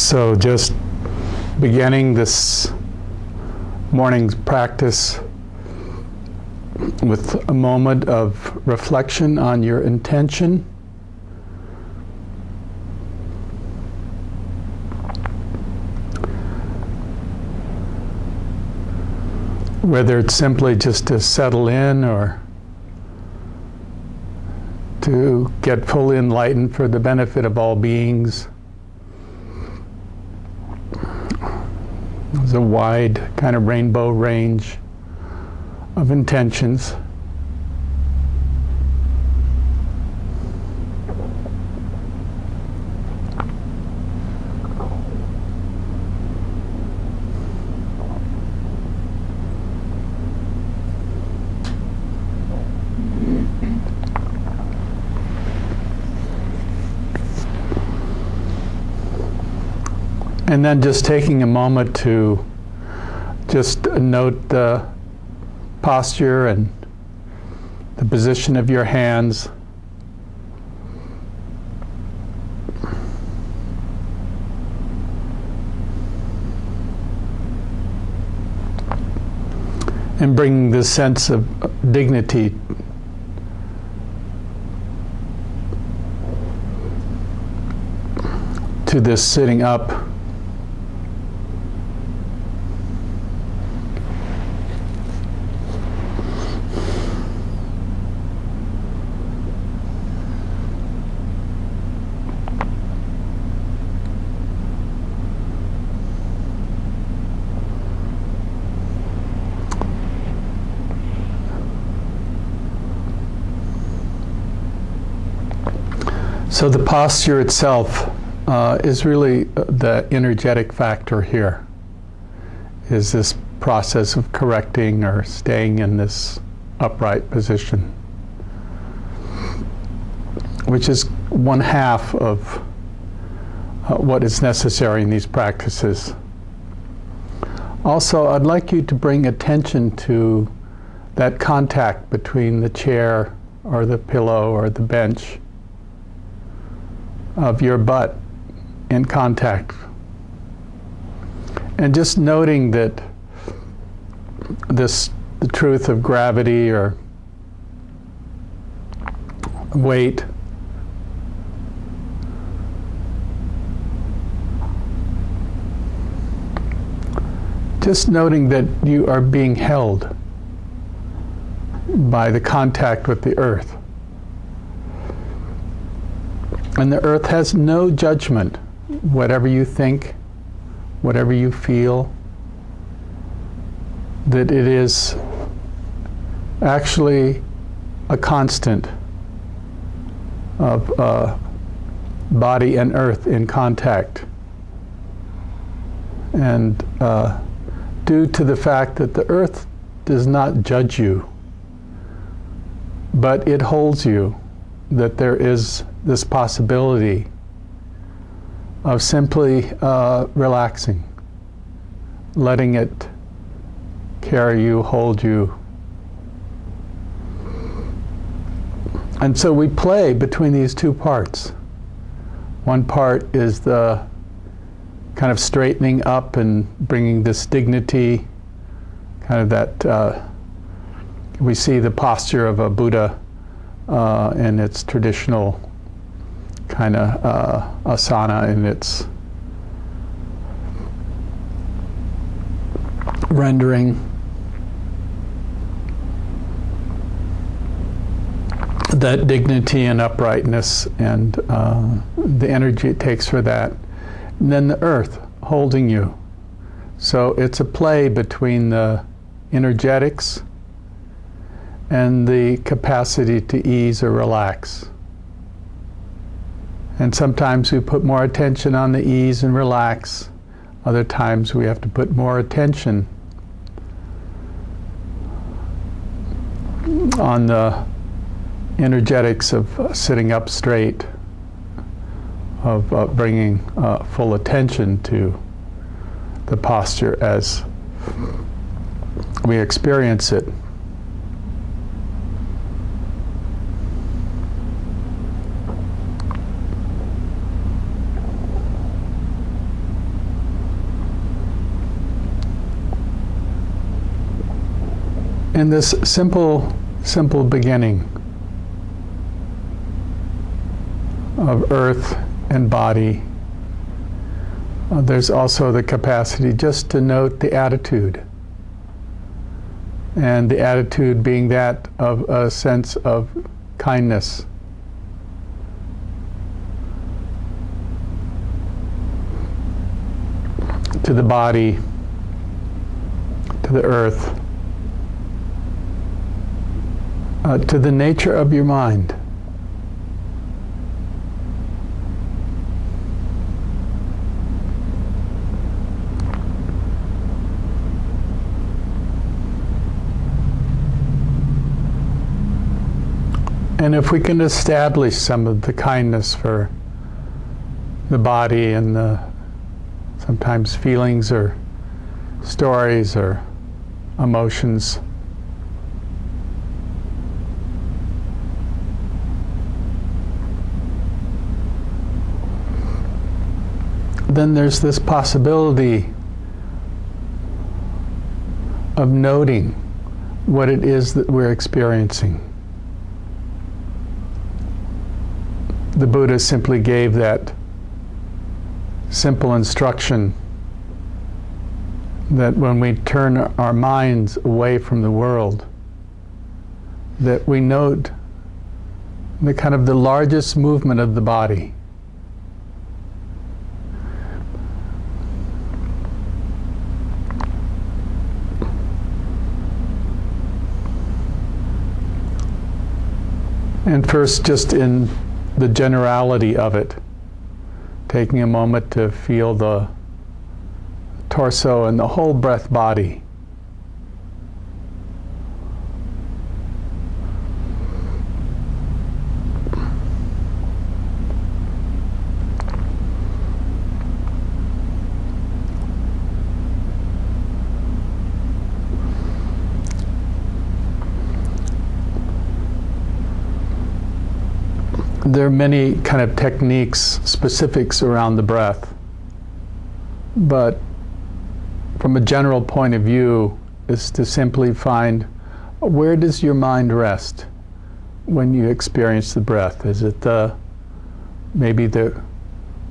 So just beginning this morning's practice with a moment of reflection on your intention. Whether it's simply just to settle in or to get fully enlightened for the benefit of all beings. There's a wide kind of rainbow range of intentions. And then just taking a moment to just note the posture and the position of your hands. And bringing this sense of dignity to this sitting up. So the posture itself is really the energetic factor here, is this process of correcting or staying in this upright position, which is one half of what is necessary in these practices. Also, I'd like you to bring attention to that contact between the chair or the pillow or the bench, of your butt in contact. And just noting that the truth of gravity or weight just noting that you are being held by the contact with the earth. And the earth has no judgment. Whatever you think, whatever you feel, that it is actually a constant of body and earth in contact. And due to the fact that the earth does not judge you, but it holds you, that there is this possibility of simply relaxing, letting it carry you, hold you. And so we play between these two parts. One part is the kind of straightening up and bringing this dignity, kind of that we see the posture of a Buddha in its traditional kind of asana, in its rendering. That dignity and uprightness and the energy it takes for that. And then the earth holding you. So it's a play between the energetics and the capacity to ease or relax. And sometimes we put more attention on the ease and relax. Other times we have to put more attention on the energetics of sitting up straight, of bringing full attention to the posture as we experience it. In this simple beginning of earth and body, there's also the capacity just to note the attitude. And the attitude being that of a sense of kindness. To the body, to the earth, to the nature of your mind. And if we can establish some of the kindness for the body and the sometimes feelings or stories or emotions, then there's this possibility of noting what it is that we're experiencing. The Buddha simply gave that simple instruction that when we turn our minds away from the world, that we note the kind of the largest movement of the body. And first, just in the generality of it, taking a moment to feel the torso and the whole breath body. There are many kind of techniques, specifics around the breath, but from a general point of view is to simply find, where does your mind rest when you experience the breath? Is it maybe the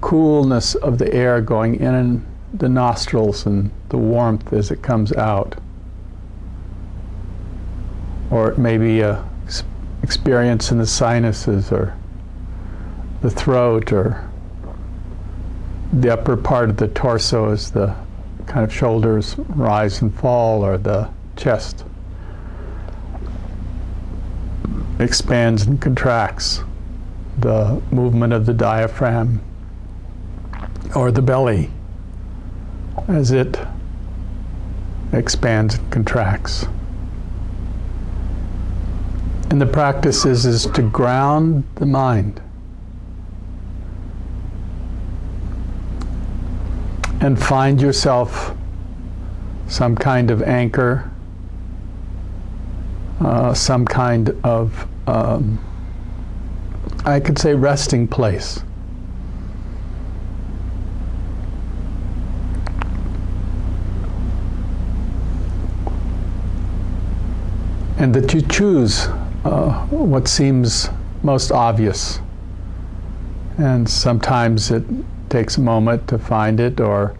coolness of the air going in the nostrils and the warmth as it comes out? Or maybe a experience in the sinuses or the throat, or the upper part of the torso as the kind of shoulders rise and fall, or the chest expands and contracts, the movement of the diaphragm or the belly as it expands and contracts. And the practice is to ground the mind and find yourself some kind of anchor, some kind of, I could say, resting place. And that you choose what seems most obvious. And sometimes it takes a moment to find it, or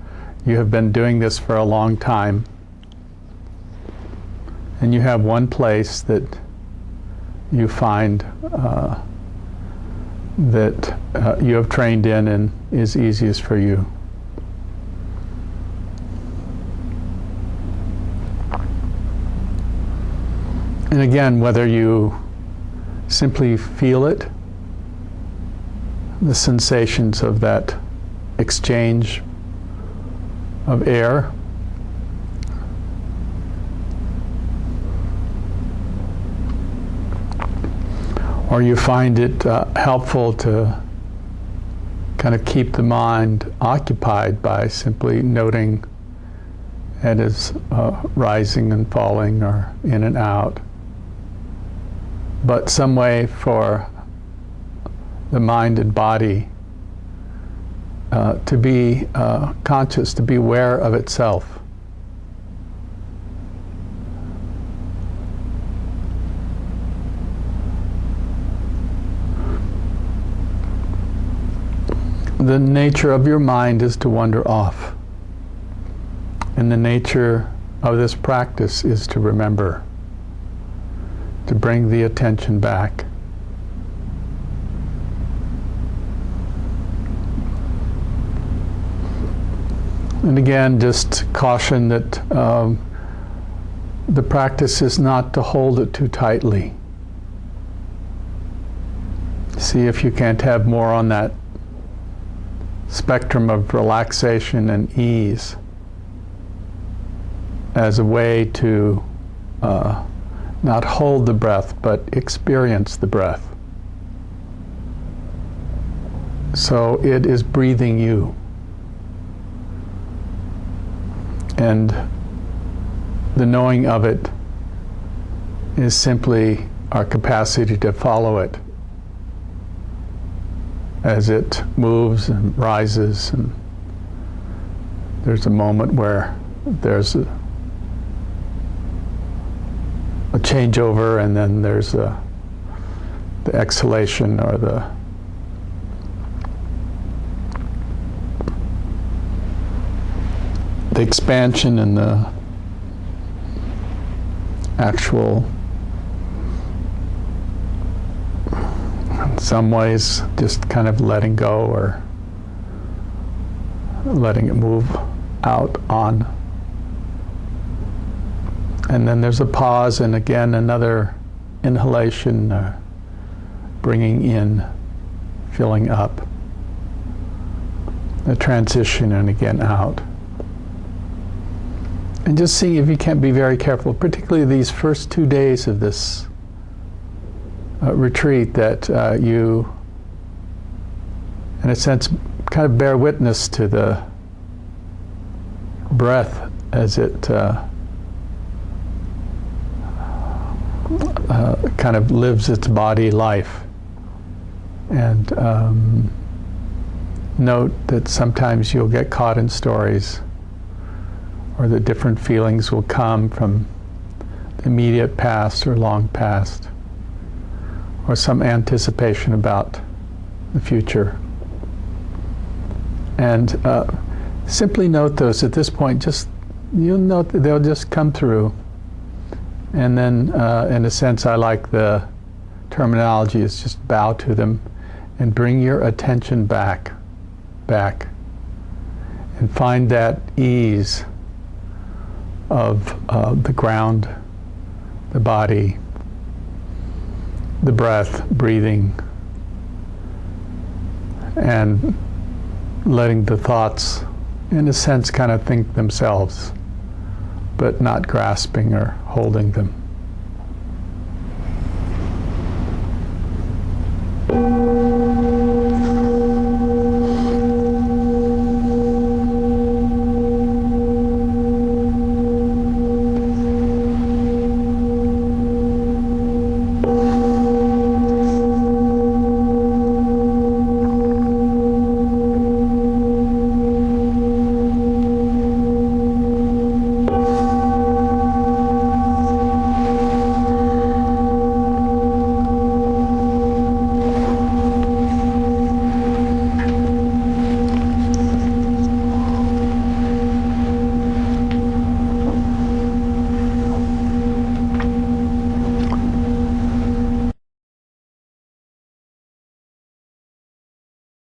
you have been doing this for a long time and you have one place that you find that you have trained in and is easiest for you. And again, whether you simply feel it, the sensations of that exchange of air, or you find it helpful to kind of keep the mind occupied by simply noting it is rising and falling or in and out. But some way for the mind and body to be conscious, to be aware of itself. the nature of your mind is to wander off. And the nature of this practice is to remember, to bring the attention back. And again, just caution that the practice is not to hold it too tightly. See if you can't have more on that spectrum of relaxation and ease as a way to not hold the breath, but experience the breath. So it is breathing you. And the knowing of it is simply our capacity to follow it as it moves and rises, and there's a moment where there's a changeover, and then there's the exhalation or the expansion and the actual, in some ways, just kind of letting go or letting it move out on. And then there's a pause, and again another inhalation, bringing in, filling up, a transition, and again out. And just see if you can't be very careful, particularly these first 2 days of this retreat, that you, in a sense, kind of bear witness to the breath as it kind of lives its body life. And note that sometimes you'll get caught in stories, or that different feelings will come from the immediate past or long past, or some anticipation about the future. And simply note those at this point. Just, you'll note that they'll just come through. And then, in a sense, I like the terminology, is just bow to them and bring your attention back, and find that ease of the ground, the body, the breath, breathing, and letting the thoughts, in a sense, kind of think themselves, but not grasping or holding them.